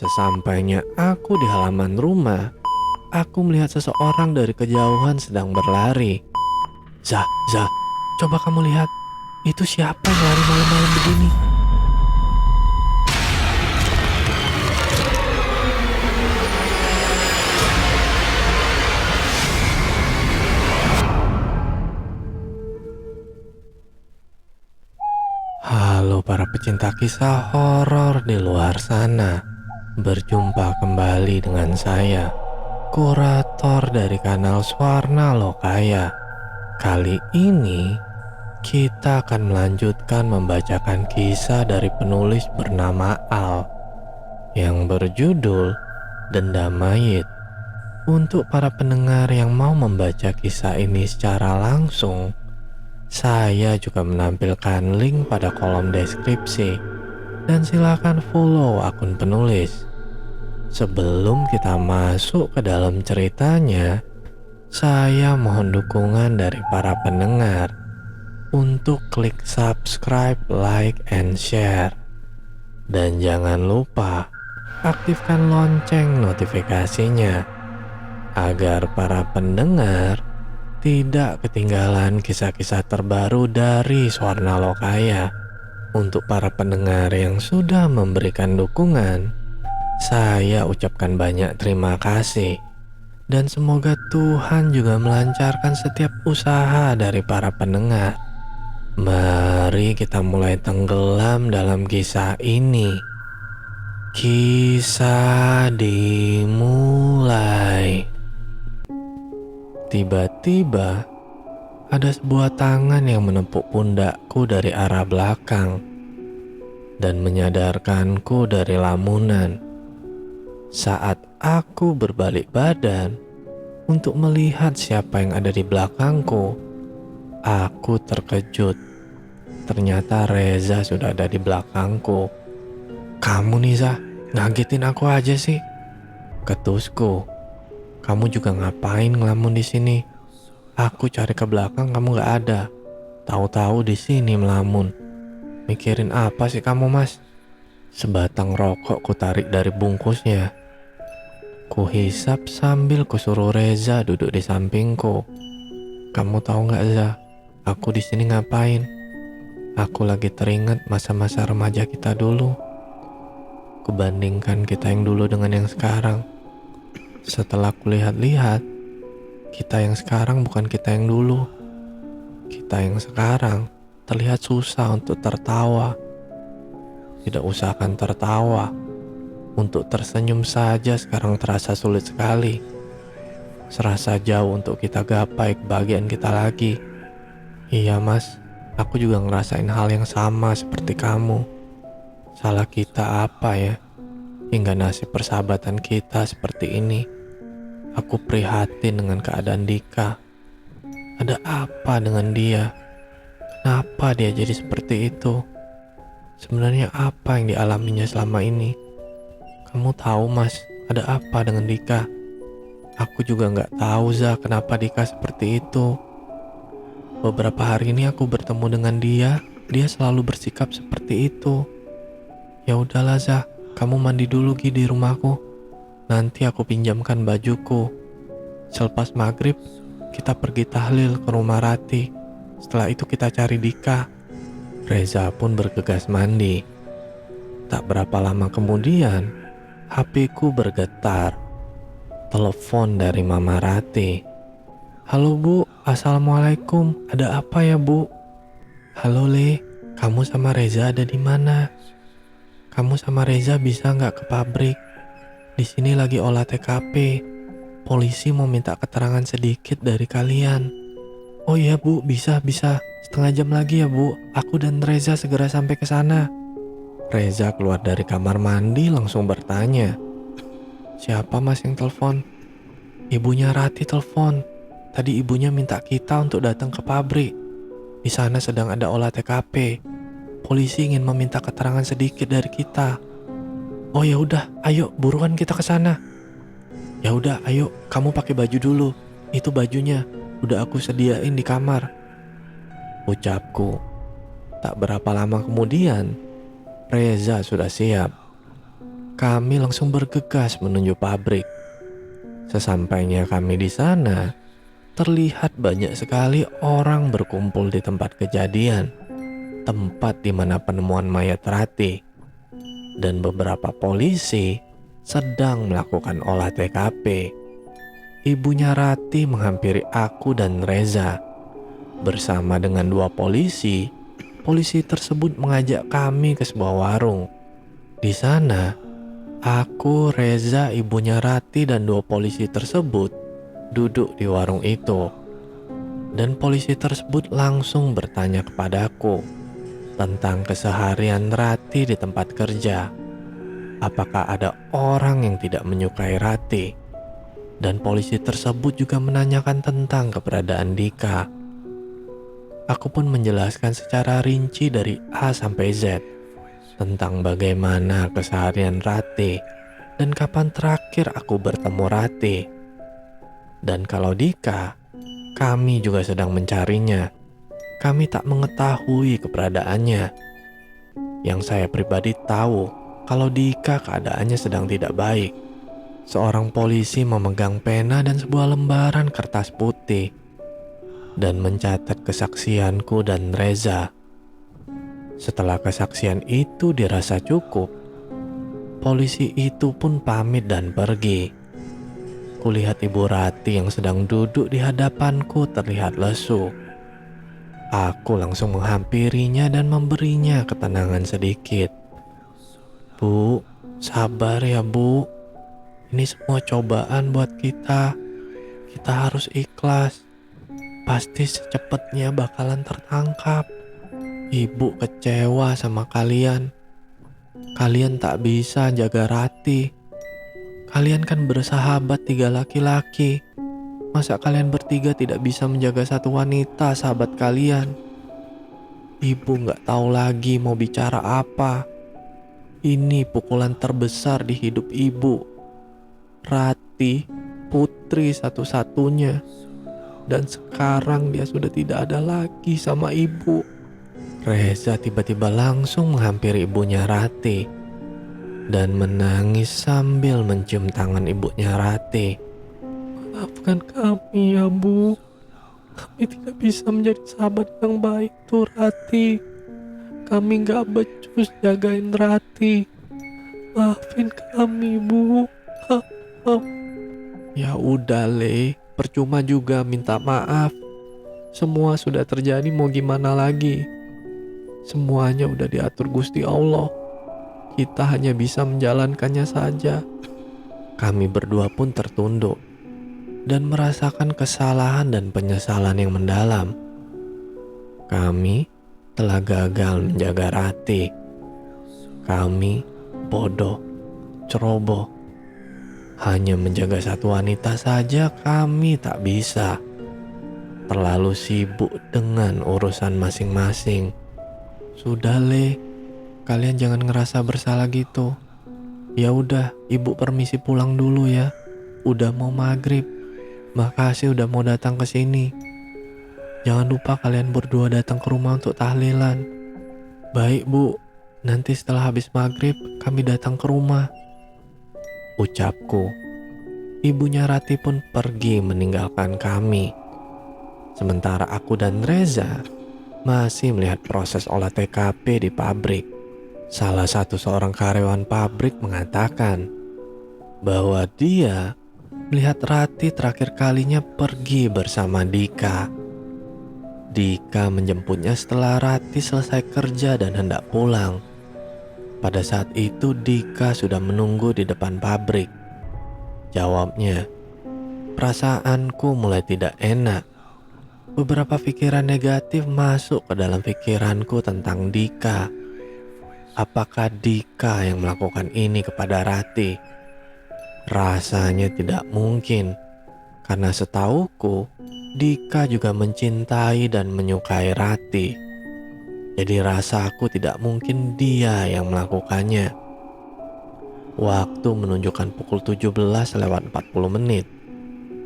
Sesampainya aku di halaman rumah, aku melihat seseorang dari kejauhan sedang berlari. Zah, Zah, coba kamu lihat. Itu siapa yang lari malam-malam begini? Halo para pecinta kisah horor di luar sana. Berjumpa kembali dengan saya, kurator dari kanal Swarna Lokaya. Kali ini kita akan melanjutkan membacakan kisah dari penulis bernama Al yang berjudul Dendam Mayit. Untuk para pendengar yang mau membaca kisah ini secara langsung, saya juga menampilkan link pada kolom deskripsi dan silakan follow akun penulis. Sebelum kita masuk ke dalam ceritanya, saya mohon dukungan dari para pendengar untuk klik subscribe, like, and share. Dan jangan lupa aktifkan lonceng notifikasinya agar para pendengar tidak ketinggalan kisah-kisah terbaru dari Swarna Lokaya. Untuk para pendengar yang sudah memberikan dukungan, saya ucapkan banyak terima kasih. Dan semoga Tuhan juga melancarkan setiap usaha dari para pendengar. Mari kita mulai tenggelam dalam kisah ini. Kisah dimulai. Tiba-tiba ada sebuah tangan yang menepuk pundakku dari arah belakang dan menyadarkanku dari lamunan. Saat aku berbalik badan untuk melihat siapa yang ada di belakangku, aku terkejut. Ternyata Reza sudah ada di belakangku. "Kamu Niza, ngagetin aku aja sih," ketusku. "Kamu juga ngapain ngelamun di sini? Aku cari ke belakang kamu gak ada. Tahu-tahu di sini melamun. Mikirin apa sih kamu, Mas?" Sebatang rokok ku tarik dari bungkusnya. Ku hisap sambil kusuruh Reza duduk di sampingku. "Kamu tahu gak, Za? Aku di sini ngapain? Aku lagi teringat masa-masa remaja kita dulu. Kubandingkan kita yang dulu dengan yang sekarang. Setelah kulihat-lihat, kita yang sekarang bukan kita yang dulu. Kita yang sekarang terlihat susah untuk tertawa. Tidak usahkan tertawa, untuk tersenyum saja sekarang terasa sulit sekali. Serasa jauh untuk kita gapai kebahagiaan kita lagi. Iya Mas, aku juga ngerasain hal yang sama seperti kamu. Salah kita apa ya? Hingga nasib persahabatan kita seperti ini. Aku prihatin dengan keadaan Dika. Ada apa dengan dia? Kenapa dia jadi seperti itu? Sebenarnya apa yang dialaminya selama ini? Kamu tahu Mas, ada apa dengan Dika? Aku juga gak tahu Za, kenapa Dika seperti itu. Beberapa hari ini aku bertemu dengan dia selalu bersikap seperti itu. Ya udahlah Za, kamu mandi dulu Gi di rumahku. Nanti aku pinjamkan bajuku. Selepas maghrib, kita pergi tahlil ke rumah Rati. Setelah itu kita cari Dika. Reza pun bergegas mandi. Tak berapa lama kemudian, HP-ku bergetar. Telepon dari Mama Rati. "Halo Bu, Assalamualaikum. Ada apa ya Bu?" "Halo Le, kamu sama Reza ada di mana? Kamu sama Reza bisa nggak ke pabrik? Di sini lagi olah TKP. Polisi mau minta keterangan sedikit dari kalian." "Oh iya Bu, bisa. Setengah jam lagi ya Bu. Aku dan Reza segera sampai ke sana." Reza keluar dari kamar mandi langsung bertanya, "Siapa Mas yang telepon?" "Ibunya Rati telepon. Tadi ibunya minta kita untuk datang ke pabrik. Di sana sedang ada olah TKP. Polisi ingin meminta keterangan sedikit dari kita." "Oh ya udah, ayo buruan kita ke sana." "Ya udah, ayo kamu pakai baju dulu. Itu bajunya udah aku sediain di kamar," ucapku. Tak berapa lama kemudian, Reza sudah siap. kami langsung bergegas menuju pabrik. Sesampainya kami di sana, terlihat banyak sekali orang berkumpul di tempat kejadian, tempat di mana penemuan mayat Ratih. Dan beberapa polisi sedang melakukan olah TKP. Ibunya Ratih menghampiri aku dan Reza. Bersama dengan 2 polisi, polisi tersebut mengajak kami ke sebuah warung. Di sana, aku, Reza, ibunya Ratih, dan 2 polisi tersebut duduk di warung itu. Dan polisi tersebut langsung bertanya kepadaku tentang keseharian Ratih di tempat kerja. Apakah ada orang yang tidak menyukai Ratih? Dan polisi tersebut juga menanyakan tentang keberadaan Dika. Aku pun menjelaskan secara rinci dari A sampai Z tentang bagaimana keseharian Ratih dan kapan terakhir aku bertemu Ratih. Dan kalau Dika, kami juga sedang mencarinya. Kami tak mengetahui keberadaannya. Yang saya pribadi tahu kalau Dika keadaannya sedang tidak baik. Seorang polisi memegang pena dan sebuah lembaran kertas putih dan mencatat kesaksianku dan Reza. Setelah kesaksian itu dirasa cukup, polisi itu pun pamit dan pergi. Kulihat Ibu Ratih yang sedang duduk di hadapanku terlihat lesu. Aku langsung menghampirinya dan memberinya ketenangan sedikit. Bu, sabar ya Bu. Ini semua cobaan buat kita. Kita harus ikhlas. Pasti secepatnya bakalan tertangkap. Ibu kecewa sama kalian. Kalian tak bisa jaga Ratih. Kalian kan bersahabat 3 laki-laki. Masa kalian bertiga tidak bisa menjaga satu wanita sahabat kalian? Ibu gak tahu lagi mau bicara apa. Ini pukulan terbesar di hidup ibu. Ratih, putri satu-satunya. Dan sekarang dia sudah tidak ada lagi sama ibu. Reza tiba-tiba langsung menghampiri ibunya Ratih dan menangis sambil mencium tangan ibunya Ratih. Maafkan kami ya Bu. Kami tidak bisa menjadi sahabat yang baik tuh Ratih. Kami gak becus jagain Ratih. Maafin kami Bu. Maaf. Ya udah Le, percuma juga minta maaf. Semua sudah terjadi, mau gimana lagi? Semuanya udah diatur Gusti Allah. Kita hanya bisa menjalankannya saja. Kami berdua pun tertunduk dan merasakan kesalahan dan penyesalan yang mendalam. Kami telah gagal menjaga Ratih. Kami bodoh, ceroboh. Hanya menjaga satu wanita saja kami tak bisa. Terlalu sibuk dengan urusan masing-masing. Sudah Le, kalian jangan ngerasa bersalah gitu. Ya udah, ibu permisi pulang dulu ya. Udah mau maghrib. Makasih udah mau datang ke sini. Jangan lupa kalian berdua datang ke rumah untuk tahlilan. Baik Bu, nanti setelah habis maghrib kami datang ke rumah, ucapku. Ibunya Ratih pun pergi meninggalkan kami. Sementara aku dan Reza masih melihat proses olah TKP di pabrik. Salah satu seorang karyawan pabrik mengatakan bahwa dia melihat Ratih terakhir kalinya pergi bersama Dika. Dika menjemputnya setelah Ratih selesai kerja dan hendak pulang. Pada saat itu Dika sudah menunggu di depan pabrik. Jawabnya, perasaanku mulai tidak enak. Beberapa pikiran negatif masuk ke dalam pikiranku tentang Dika. Apakah Dika yang melakukan ini kepada Ratih? Rasanya tidak mungkin, karena setauku Dika juga mencintai dan menyukai Ratih. Jadi rasaku tidak mungkin dia yang melakukannya. Waktu menunjukkan pukul 17:40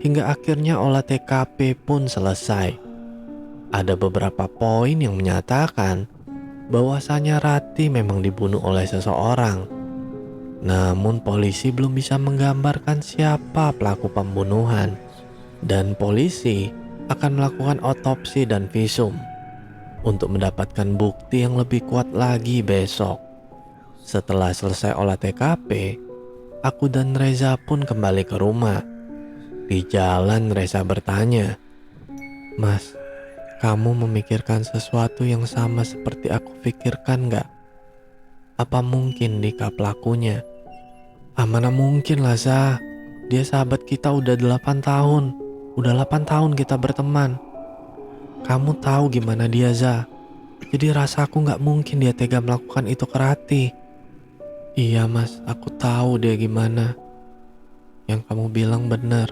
hingga akhirnya olah TKP pun selesai. Ada beberapa poin yang menyatakan bahwasanya Ratih memang dibunuh oleh seseorang. Namun polisi belum bisa menggambarkan siapa pelaku pembunuhan. Dan polisi akan melakukan otopsi dan visum untuk mendapatkan bukti yang lebih kuat lagi besok. Setelah selesai olah TKP, aku dan Reza pun kembali ke rumah. Di jalan Reza bertanya, "Mas, kamu memikirkan sesuatu yang sama seperti aku pikirkan gak? Apa mungkin Dika pelakunya?" Mana mungkin lah, Za. Dia sahabat kita udah 8 tahun. Udah 8 tahun kita berteman. Kamu tahu gimana dia, Za. Jadi rasaku gak mungkin dia tega melakukan itu ke Rati. Iya mas, aku tahu dia gimana. Yang kamu bilang benar.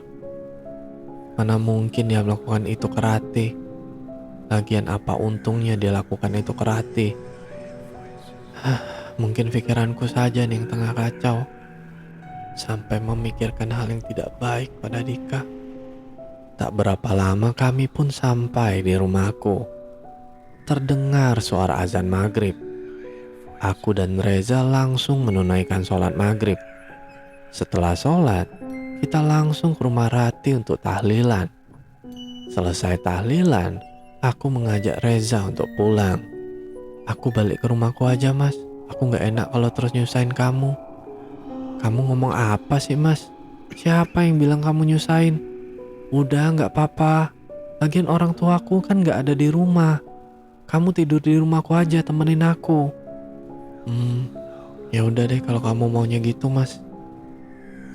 Mana mungkin dia melakukan itu ke Rati. Lagian apa untungnya dia lakukan itu ke Rati? Mungkin pikiranku saja nih yang tengah kacau. Sampai memikirkan hal yang tidak baik pada Dika. Tak berapa lama kami pun sampai di rumahku. Terdengar suara azan maghrib. Aku dan Reza langsung menunaikan sholat maghrib. Setelah sholat, kita langsung ke rumah Rati untuk tahlilan. Selesai tahlilan, aku mengajak Reza untuk pulang. Aku balik ke rumahku aja mas. Aku gak enak kalau terus nyusahin kamu. Kamu ngomong apa sih mas? Siapa yang bilang kamu nyusahin? Udah gak apa-apa. Lagian orang tuaku kan gak ada di rumah. Kamu tidur di rumahku aja temenin aku. Ya udah deh kalau kamu maunya gitu mas,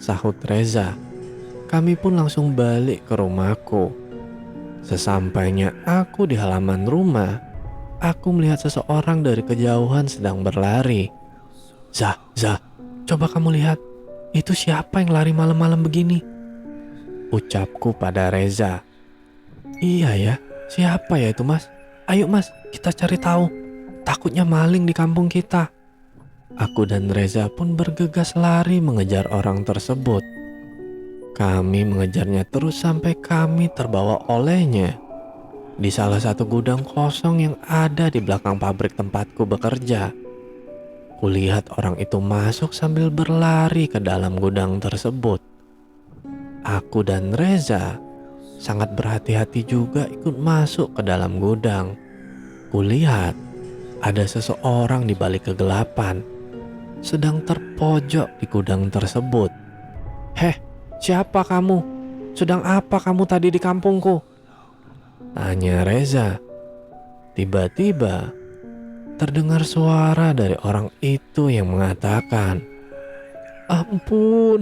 sahut Reza. Kami pun langsung balik ke rumahku. Sesampainya aku di halaman rumah, aku melihat seseorang dari kejauhan sedang berlari. Zah, coba kamu lihat, itu siapa yang lari malam-malam begini? Ucapku pada Reza. Iya ya, siapa ya itu mas? Ayo mas, kita cari tahu. Takutnya maling di kampung kita. Aku dan Reza pun bergegas lari mengejar orang tersebut. Kami mengejarnya terus sampai kami terbawa olehnya. Di salah satu gudang kosong yang ada di belakang pabrik tempatku bekerja. Kulihat orang itu masuk sambil berlari ke dalam gudang tersebut. Aku dan Reza sangat berhati-hati juga ikut masuk ke dalam gudang. Kulihat ada seseorang di balik kegelapan sedang terpojok di gudang tersebut. Heh, siapa kamu? Sedang apa kamu tadi di kampungku? Tanya Reza. Tiba-tiba terdengar suara dari orang itu yang mengatakan, Ampun,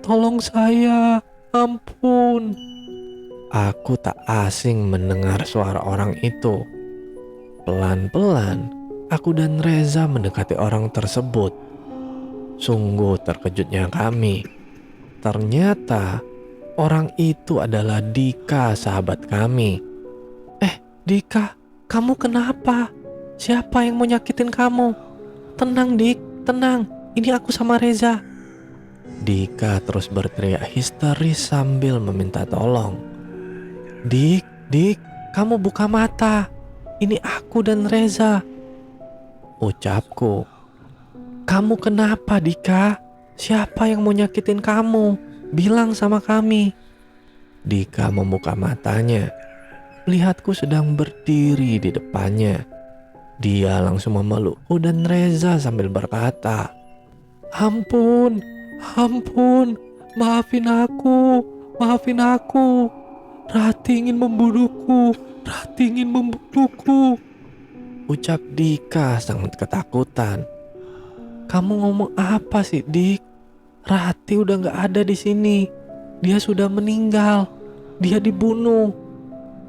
tolong saya, ampun. Aku tak asing mendengar suara orang itu. Pelan-pelan aku dan Reza mendekati orang tersebut. Sungguh terkejutnya kami. Ternyata orang itu adalah Dika, sahabat kami. Dika, kamu kenapa? Siapa yang mau nyakitin kamu? Tenang Dik, tenang. Ini aku sama Reza. Dika terus berteriak histeris sambil meminta tolong. Dik, kamu buka mata. Ini aku dan Reza. Ucapku. Kamu kenapa Dika? Siapa yang mau nyakitin kamu? Bilang sama kami. Dika membuka matanya. Lihatku sedang berdiri di depannya. Dia langsung memelukku dan Reza sambil berkata, Ampun, maafin aku. Rati ingin membunuhku. Ucap Dika sangat ketakutan. Kamu ngomong apa sih Dik? Rati udah gak ada di sini. Dia sudah meninggal. Dia dibunuh.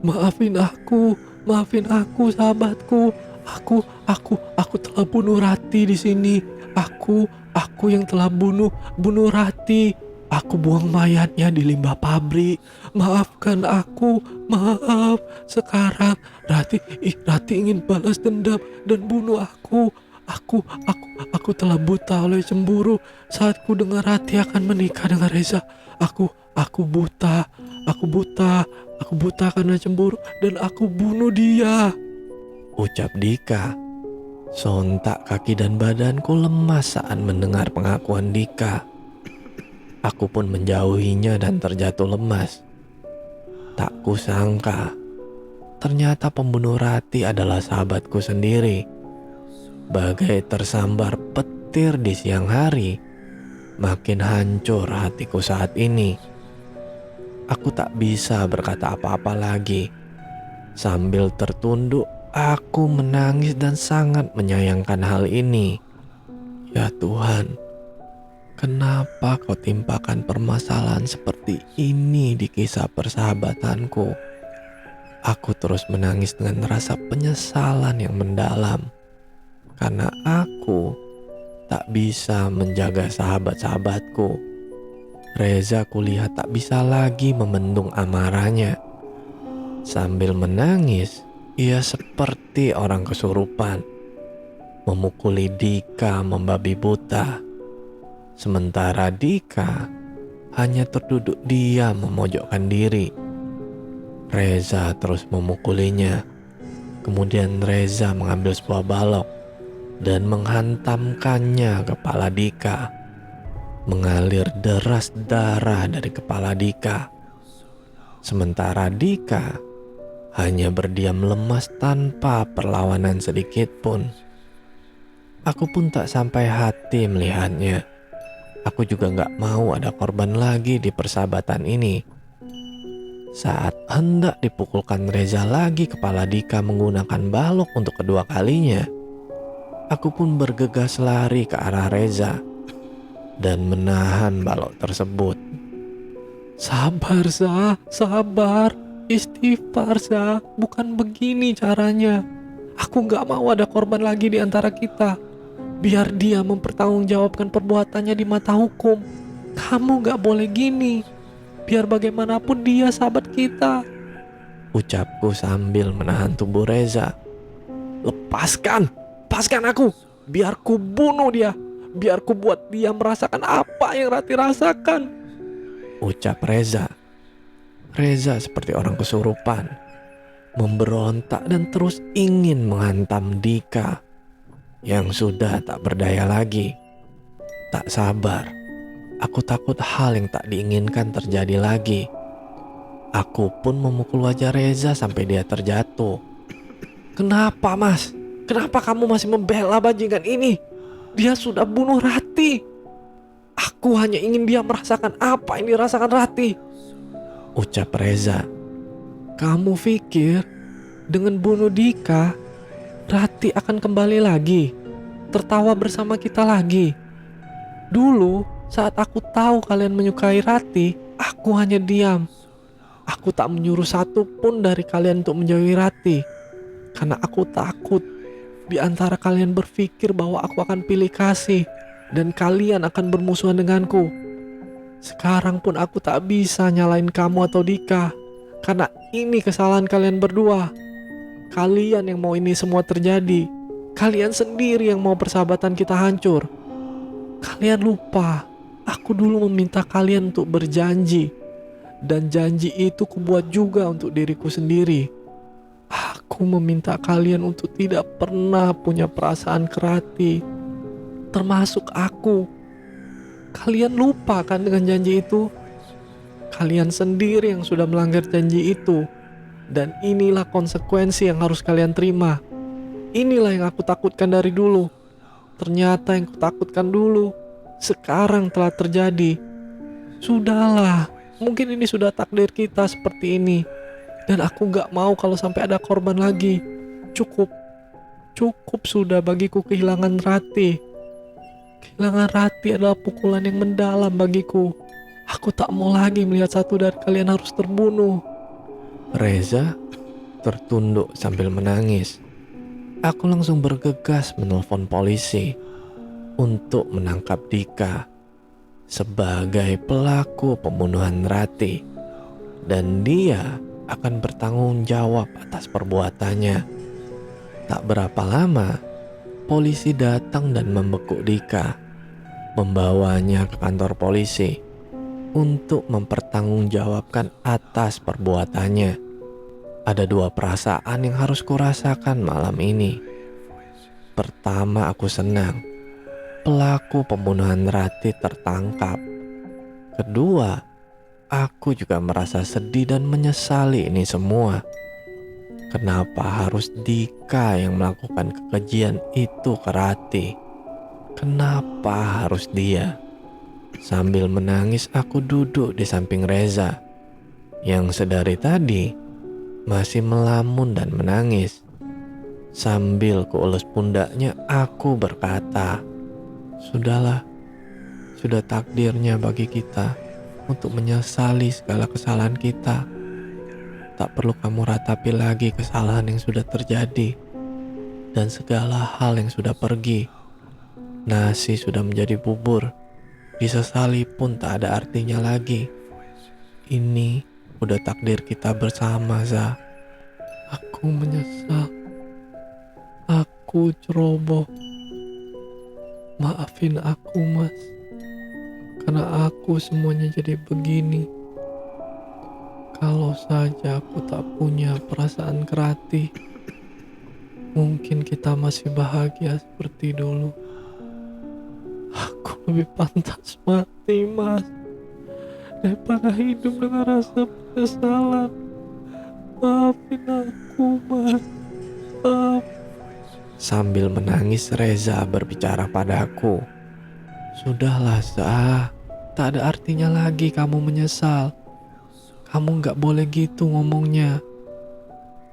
Maafin aku sahabatku. Aku telah bunuh Rati di sini. Aku yang telah bunuh Rati. Aku buang mayatnya di limbah pabrik. Maafkan aku, maaf. Sekarang Rati ingin balas dendam dan bunuh aku. Aku telah buta oleh cemburu saat ku dengar Rati akan menikah dengan Reza. Aku buta karena cemburu dan aku bunuh dia. Ucap Dika. Sontak kaki dan badanku lemas saat mendengar pengakuan Dika. Aku pun menjauhinya dan terjatuh lemas. Tak kusangka, ternyata pembunuh Rati adalah sahabatku sendiri. Bagai tersambar petir di siang hari, makin hancur hatiku saat ini. Aku tak bisa berkata apa-apa lagi. Sambil tertunduk, aku menangis dan sangat menyayangkan hal ini. Ya Tuhan, kenapa kau timpakan permasalahan seperti ini di kisah persahabatanku? Aku terus menangis dengan rasa penyesalan yang mendalam. Karena aku tak bisa menjaga sahabat-sahabatku. Reza kulihat tak bisa lagi membendung amarahnya. Sambil menangis, ia seperti orang kesurupan, memukuli Dika membabi buta. Sementara Dika hanya terduduk diam memojokkan diri. Reza terus memukulinya. Kemudian Reza mengambil sebuah balok dan menghantamkannya ke kepala Dika. Mengalir deras darah dari kepala Dika. Sementara Dika hanya berdiam lemas tanpa perlawanan sedikit pun. Aku pun tak sampai hati melihatnya. Aku juga gak mau ada korban lagi di persahabatan ini. Saat hendak dipukulkan Reza lagi kepala Dika menggunakan balok untuk kedua kalinya, aku pun bergegas lari ke arah Reza dan menahan balok tersebut. Sabar, Za, sabar. Istighfar, Za. Bukan begini caranya. Aku gak mau ada korban lagi di antara kita. Biar dia mempertanggungjawabkan perbuatannya di mata hukum. Kamu gak boleh gini. Biar bagaimanapun dia sahabat kita, ucapku sambil menahan tubuh Reza. Lepaskan aku. Biar ku bunuh dia. Biar ku buat dia merasakan apa yang Rati rasakan, ucap Reza. Reza seperti orang kesurupan, memberontak dan terus ingin menghantam Dika yang sudah tak berdaya lagi. Tak sabar, aku takut hal yang tak diinginkan terjadi lagi. Aku pun memukul wajah Reza sampai dia terjatuh. Kenapa, Mas? Kenapa kamu masih membela bajingan ini? Dia sudah bunuh Rati. Aku hanya ingin dia merasakan apa yang dirasakan Rati, ucap Reza. Kamu pikir dengan bunuh Dika, Rati akan kembali lagi, tertawa bersama kita lagi? Dulu saat aku tahu kalian menyukai Rati, aku hanya diam. Aku tak menyuruh satu pun dari kalian untuk menjauhi Rati, karena aku takut di antara kalian berpikir bahwa aku akan pilih kasih dan kalian akan bermusuhan denganku. Sekarang pun aku tak bisa nyalain kamu atau Dika, karena ini kesalahan kalian berdua. Kalian yang mau ini semua terjadi. Kalian sendiri yang mau persahabatan kita hancur. Kalian lupa, aku dulu meminta kalian untuk berjanji. Dan janji itu kubuat juga untuk diriku sendiri. Aku meminta kalian untuk tidak pernah punya perasaan ke Rati, termasuk aku. Kalian lupa kan dengan janji itu? Kalian sendiri yang sudah melanggar janji itu. Dan inilah konsekuensi yang harus kalian terima. Inilah yang aku takutkan dari dulu. Ternyata yang kutakutkan dulu sekarang telah terjadi. Sudahlah, mungkin ini sudah takdir kita seperti ini. Dan aku gak mau kalau sampai ada korban lagi. Cukup sudah bagiku kehilangan Rati. Kehilangan Rati adalah pukulan yang mendalam bagiku. Aku tak mau lagi melihat satu dari kalian harus terbunuh. Reza tertunduk sambil menangis. Aku langsung bergegas menelpon polisi untuk menangkap Dika sebagai pelaku pembunuhan Rati. Dan dia akan bertanggung jawab atas perbuatannya. Tak berapa lama, polisi datang dan membekuk Dika, membawanya ke kantor polisi untuk mempertanggungjawabkan atas perbuatannya. Ada dua perasaan yang harus kurasakan malam ini. Pertama, aku senang pelaku pembunuhan Rati tertangkap. Kedua, aku juga merasa sedih dan menyesali ini semua. Kenapa harus Dika yang melakukan kekejian itu ke Rati? Kenapa harus dia? Sambil menangis, aku duduk di samping Reza yang sedari tadi masih melamun dan menangis. Sambil kuelus pundaknya, aku berkata, "Sudahlah, sudah takdirnya bagi kita untuk menyesali segala kesalahan kita. Tak perlu kamu ratapi lagi kesalahan yang sudah terjadi dan segala hal yang sudah pergi. Nasi sudah menjadi bubur, disesali pun tak ada artinya lagi. Ini udah takdir kita bersama, Za. Aku menyesal. Aku ceroboh. Maafin aku, Mas. Karena aku semuanya jadi begini. Kalau saja aku tak punya perasaan ke Rati, mungkin kita masih bahagia seperti dulu. Aku lebih pantas mati, Mas, daripada hidup dengan rasa penyesalan. Maafin aku, Mas. Maaf." Sambil menangis, Reza berbicara padaku. "Sudahlah, Zah. Tak ada artinya lagi kamu menyesal. Kamu gak boleh gitu ngomongnya.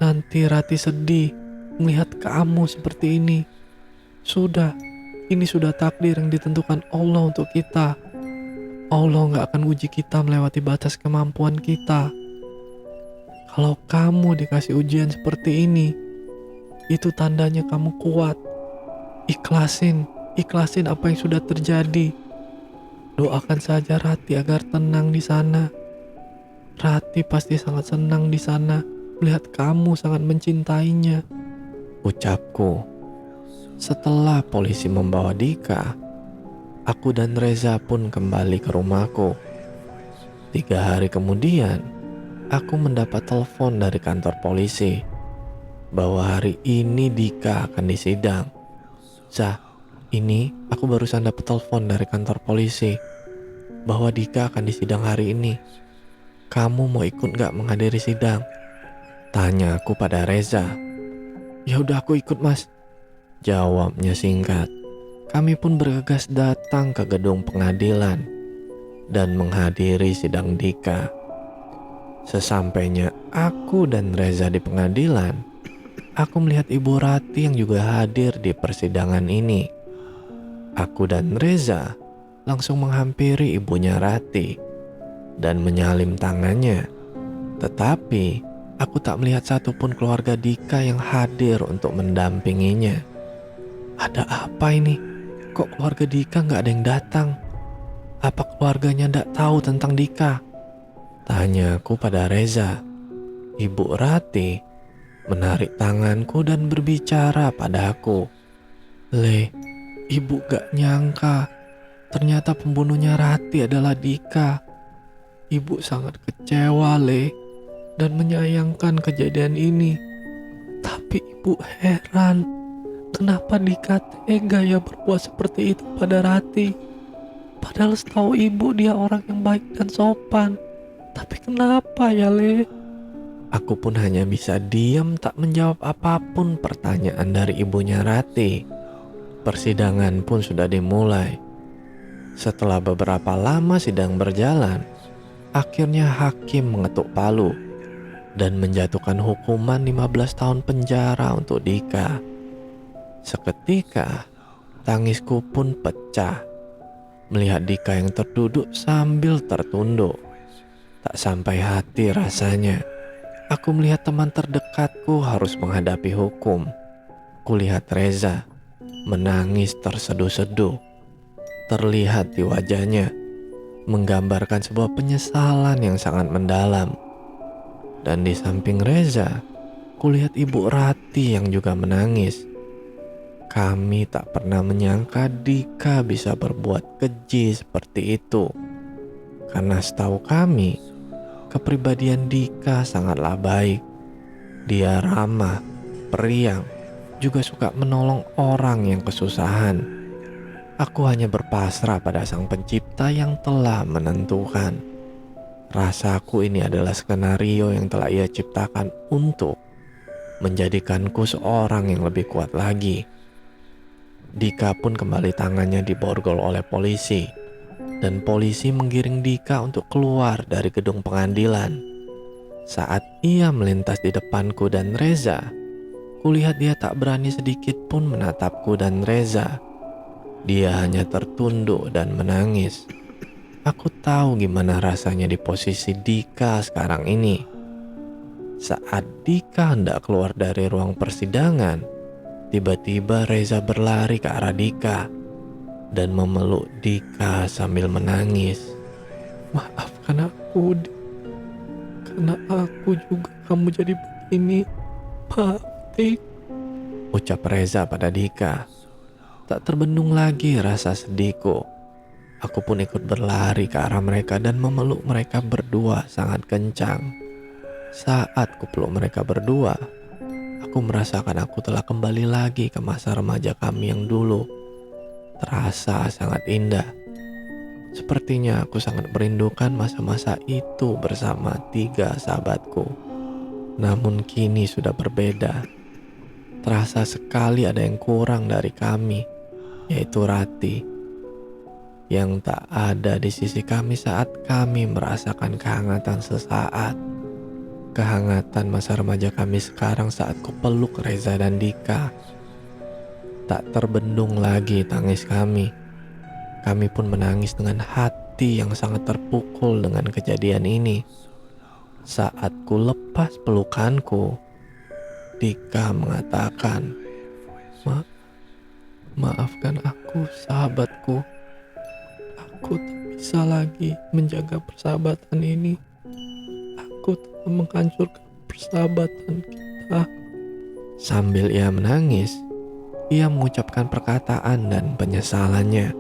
Nanti Rati sedih melihat kamu seperti ini. Sudah, ini sudah takdir yang ditentukan Allah untuk kita. Allah gak akan uji kita melewati batas kemampuan kita. Kalau kamu dikasih ujian seperti ini, itu tandanya kamu kuat. Ikhlasin apa yang sudah terjadi. Doakan saja Rati agar tenang di sana. Rati pasti sangat senang di sana melihat kamu sangat mencintainya," ucapku. Setelah polisi membawa Dika, aku dan Reza pun kembali ke rumahku. 3 hari kemudian, aku mendapat telepon dari kantor polisi bahwa hari ini Dika akan disidang. "Zah, ini aku barusan dapat telepon dari kantor polisi bahwa Dika akan disidang hari ini. Kamu mau ikut gak menghadiri sidang?" tanya aku pada Reza. "Ya udah, aku ikut, Mas," jawabnya singkat. Kami pun bergegas datang ke gedung pengadilan dan menghadiri sidang Dika. Sesampainya aku dan Reza di pengadilan, aku melihat Ibu Rati yang juga hadir di persidangan ini. Aku dan Reza langsung menghampiri ibunya Rati dan menyalin tangannya. Tetapi aku tak melihat satupun keluarga Dika yang hadir untuk mendampinginya. Ada apa ini? Kok keluarga Dika gak ada yang datang? Apa keluarganya gak tahu tentang Dika? Tanyaku pada Reza. Ibu Rati menarik tanganku dan berbicara padaku. "Le, ibu gak nyangka ternyata pembunuhnya Rati adalah Dika. Ibu sangat kecewa, Le, dan menyayangkan kejadian ini. Tapi ibu heran, kenapa Dika tega ya berbuat seperti itu pada Rati. Padahal setahu ibu dia orang yang baik dan sopan. Tapi kenapa ya, Le?" Aku pun hanya bisa diam tak menjawab apapun pertanyaan dari ibunya Rati. Persidangan pun sudah dimulai. Setelah beberapa lama sidang berjalan, akhirnya hakim mengetuk palu dan menjatuhkan hukuman 15 tahun penjara untuk Dika. Seketika, tangisku pun pecah melihat Dika yang terduduk sambil tertunduk. Tak sampai hati rasanya. Aku melihat teman terdekatku harus menghadapi hukum. Kulihat Reza menangis terseduh-seduh. Terlihat di wajahnya menggambarkan sebuah penyesalan yang sangat mendalam. Dan di samping Reza, kulihat Ibu Rati yang juga menangis. Kami tak pernah menyangka Dika bisa berbuat keji seperti itu. Karena setahu kami, kepribadian Dika sangatlah baik. Dia ramah, periang, juga suka menolong orang yang kesusahan. Aku hanya berpasrah pada Sang Pencipta yang telah menentukan. Rasaku ini adalah skenario yang telah Ia ciptakan untuk menjadikanku seorang yang lebih kuat lagi. Dika pun kembali tangannya diborgol oleh polisi, dan polisi menggiring Dika untuk keluar dari gedung pengadilan. Saat ia melintas di depanku dan Reza, kulihat dia tak berani sedikit pun menatapku dan Reza. Dia hanya tertunduk dan menangis. Aku tahu gimana rasanya di posisi Dika sekarang ini. Saat Dika hendak keluar dari ruang persidangan, tiba-tiba Reza berlari ke arah Dika dan memeluk Dika sambil menangis. "Maafkan aku, karena aku juga kamu jadi begini. Maaf, Dik," ucap Reza pada Dika. Tak terbendung lagi rasa sedihku. Aku pun ikut berlari ke arah mereka dan memeluk mereka berdua sangat kencang. Saat kupeluk mereka berdua, aku merasakan aku telah kembali lagi ke masa remaja kami yang dulu. Terasa sangat indah. Sepertinya aku sangat merindukan masa-masa itu bersama 3 sahabatku. Namun kini sudah berbeda. Terasa sekali ada yang kurang dari kami, yaitu Rati, yang tak ada di sisi kami saat kami merasakan kehangatan sesaat. Kehangatan masa remaja kami sekarang saat kupeluk Reza dan Dika. Tak terbendung lagi tangis kami. Kami pun menangis dengan hati yang sangat terpukul dengan kejadian ini. Saat ku lepas pelukanku, Dika mengatakan, Maafkan aku, sahabatku. Aku tak bisa lagi menjaga persahabatan ini. Aku telah menghancurkan persahabatan kita." Sambil ia menangis, ia mengucapkan perkataan dan penyesalannya.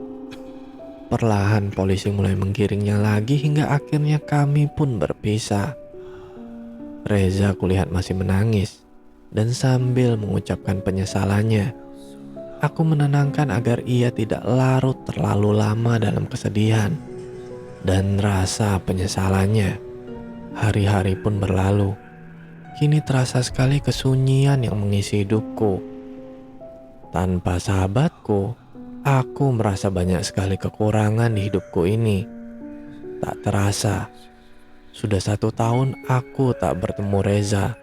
Perlahan polisi mulai menggiringnya lagi hingga akhirnya kami pun berpisah. Reza kulihat masih menangis, dan sambil mengucapkan penyesalannya, aku menenangkan agar ia tidak larut terlalu lama dalam kesedihan dan rasa penyesalannya. Hari-hari pun berlalu. Kini terasa sekali kesunyian yang mengisi hidupku. Tanpa sahabatku, aku merasa banyak sekali kekurangan di hidupku ini. Tak terasa, sudah 1 tahun aku tak bertemu Reza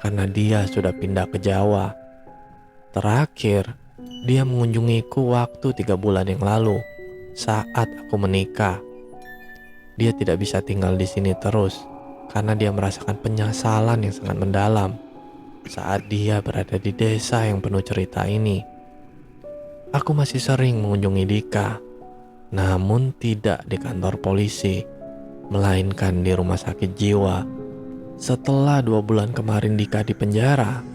karena dia sudah pindah ke Jawa. Terakhir, dia mengunjungiku waktu 3 bulan yang lalu saat aku menikah. Dia tidak bisa tinggal di sini terus karena dia merasakan penyesalan yang sangat mendalam saat dia berada di desa yang penuh cerita ini. Aku masih sering mengunjungi Dika, namun tidak di kantor polisi, melainkan di rumah sakit jiwa. Setelah 2 bulan kemarin Dika di penjara,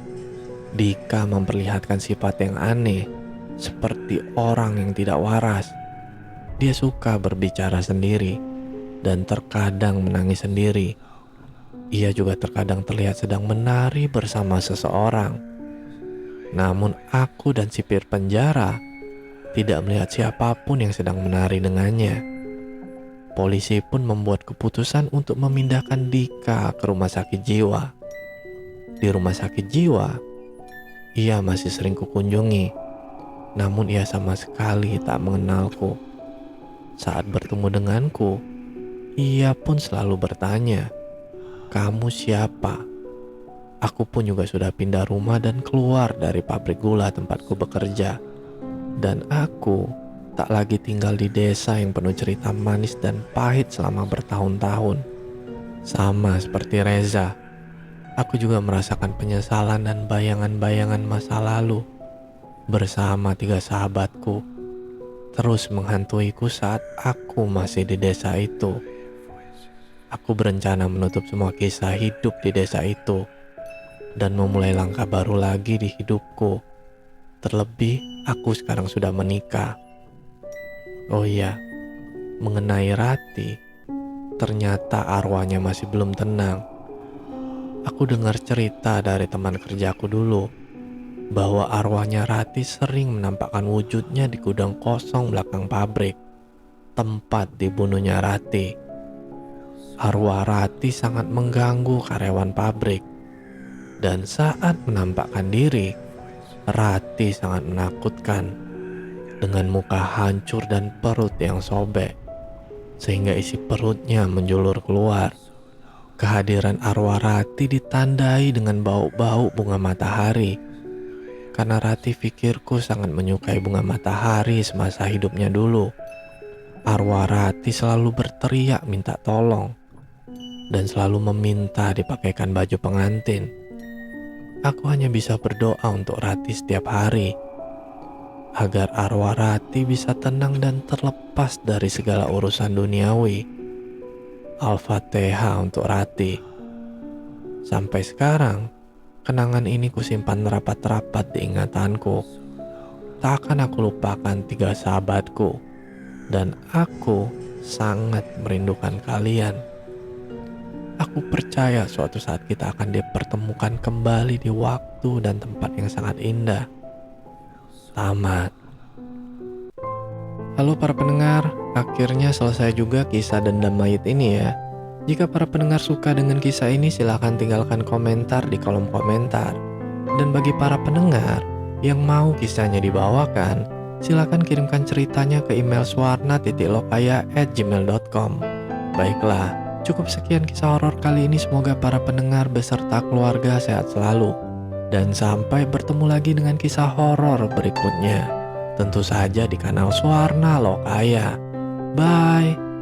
Dika memperlihatkan sifat yang aneh, seperti orang yang tidak waras. Dia suka berbicara sendiri dan terkadang menangis sendiri. Ia juga terkadang terlihat sedang menari bersama seseorang. Namun aku dan sipir penjara tidak melihat siapapun yang sedang menari dengannya. Polisi pun membuat keputusan untuk memindahkan Dika ke rumah sakit jiwa. Di rumah sakit jiwa, ia masih sering kukunjungi, namun ia sama sekali tak mengenalku. Saat bertemu denganku, ia pun selalu bertanya, "Kamu siapa?" Aku pun juga sudah pindah rumah dan keluar dari pabrik gula tempatku bekerja. Dan aku tak lagi tinggal di desa yang penuh cerita manis dan pahit selama bertahun-tahun. Sama seperti Reza, aku juga merasakan penyesalan dan bayangan-bayangan masa lalu bersama 3 sahabatku terus menghantuiku saat aku masih di desa itu. Aku berencana menutup semua kisah hidup di desa itu dan memulai langkah baru lagi di hidupku. Terlebih, aku sekarang sudah menikah. Oh iya, mengenai Rati, ternyata arwahnya masih belum tenang. Aku dengar cerita dari teman kerjaku dulu. bahwa arwahnya Rati sering menampakkan wujudnya di gudang kosong belakang pabrik, tempat dibunuhnya Rati. Arwah Rati sangat mengganggu karyawan pabrik, dan saat menampakkan diri, Rati sangat menakutkan dengan muka hancur dan perut yang sobek, sehingga isi perutnya menjulur keluar. Kehadiran arwah Rati ditandai dengan bau-bau bunga matahari, karena Rati pikirku sangat menyukai bunga matahari semasa hidupnya dulu. Arwah Rati selalu berteriak minta tolong dan selalu meminta dipakaikan baju pengantin. Aku hanya bisa berdoa untuk Rati setiap hari, agar arwah Rati bisa tenang dan terlepas dari segala urusan duniawi. Al-Fatihah untuk Rati. Sampai sekarang, kenangan ini kusimpan rapat-rapat di ingatanku. Tak akan aku lupakan 3 sahabatku, dan aku sangat merindukan kalian. Aku percaya suatu saat kita akan dipertemukan kembali di waktu dan tempat yang sangat indah. Tamat. Halo para pendengar, akhirnya selesai juga kisah Dendam Mayit ini ya. Jika para pendengar suka dengan kisah ini, silahkan tinggalkan komentar di kolom komentar. Dan bagi para pendengar yang mau kisahnya dibawakan, silahkan kirimkan ceritanya ke email swarna.lokaya@gmail.com. Baiklah, cukup sekian kisah horor kali ini. Semoga para pendengar beserta keluarga sehat selalu. Dan sampai bertemu lagi dengan kisah horor berikutnya. Tentu saja di kanal Swarna Lokaya. Bye.